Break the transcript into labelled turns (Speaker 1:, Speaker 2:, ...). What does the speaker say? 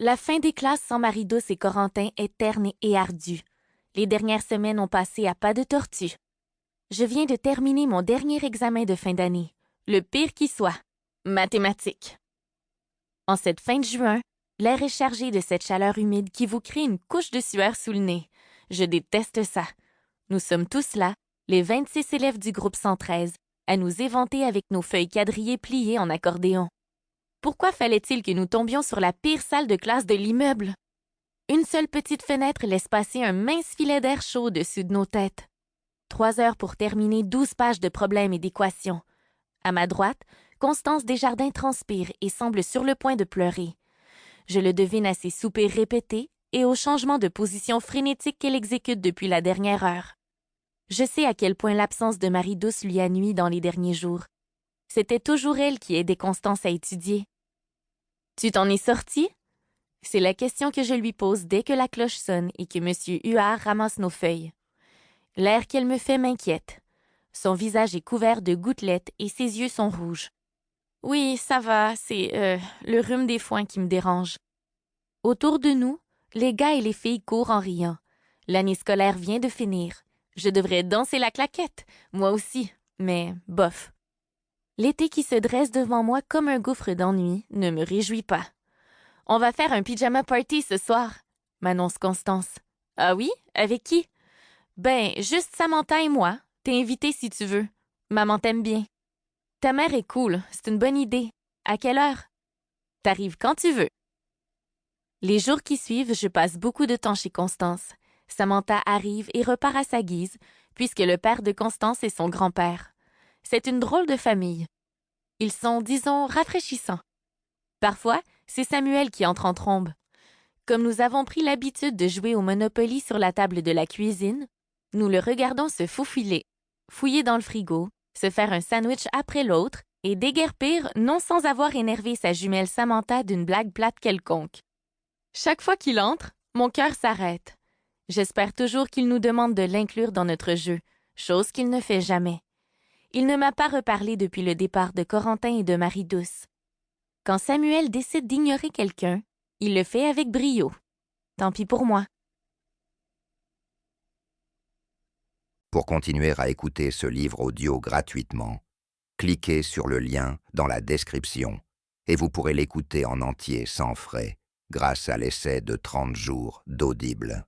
Speaker 1: La fin des classes sans Marie-Douce et Corentin est terne et ardue. Les dernières semaines ont passé à pas de tortue. Je viens de terminer mon dernier examen de fin d'année, le pire qui soit, mathématiques. En cette fin de juin, l'air est chargé de cette chaleur humide qui vous crée une couche de sueur sous le nez. Je déteste ça. Nous sommes tous là, les 26 élèves du groupe 113, à nous éventer avec nos feuilles quadrillées pliées en accordéon. Pourquoi fallait-il que nous tombions sur la pire salle de classe de l'immeuble? Une seule petite fenêtre laisse passer un mince filet d'air chaud au-dessus de nos têtes. 3 heures pour terminer 12 pages de problèmes et d'équations. À ma droite, Constance Desjardins transpire et semble sur le point de pleurer. Je le devine à ses soupirs répétés et au changement de position frénétique qu'elle exécute depuis la dernière heure. Je sais à quel point l'absence de Marie-Douce lui a nui dans les derniers jours. C'était toujours elle qui aidait Constance à étudier. « Tu t'en es sortie? » C'est la question que je lui pose dès que la cloche sonne et que M. Huard ramasse nos feuilles. L'air qu'elle me fait m'inquiète. Son visage est couvert de gouttelettes et ses yeux sont rouges. Oui, ça va, c'est le rhume des foins qui me dérange. Autour de nous, les gars et les filles courent en riant. L'année scolaire vient de finir. Je devrais danser la claquette, moi aussi, mais bof. L'été qui se dresse devant moi comme un gouffre d'ennui ne me réjouit pas. « On va faire un pyjama party ce soir », m'annonce Constance. « Ah oui? Avec qui? » « Ben, juste Samantha et moi. T'es invité si tu veux. Maman t'aime bien. »« Ta mère est cool, c'est une bonne idée. À quelle heure? »« T'arrives quand tu veux. » Les jours qui suivent, je passe beaucoup de temps chez Constance. Samantha arrive et repart à sa guise, puisque le père de Constance est son grand-père. C'est une drôle de famille. Ils sont, disons, rafraîchissants. Parfois, c'est Samuel qui entre en trombe. Comme nous avons pris l'habitude de jouer au Monopoly sur la table de la cuisine, nous le regardons se faufiler, fouiller dans le frigo, se faire un sandwich après l'autre et déguerpir non sans avoir énervé sa jumelle Samantha d'une blague plate quelconque. Chaque fois qu'il entre, mon cœur s'arrête. J'espère toujours qu'il nous demande de l'inclure dans notre jeu, chose qu'il ne fait jamais. Il ne m'a pas reparlé depuis le départ de Corentin et de Marie-Douce. Quand Samuel décide d'ignorer quelqu'un, il le fait avec brio. Tant pis pour moi.
Speaker 2: Pour continuer à écouter ce livre audio gratuitement, cliquez sur le lien dans la description et vous pourrez l'écouter en entier sans frais grâce à l'essai de 30 jours d'Audible.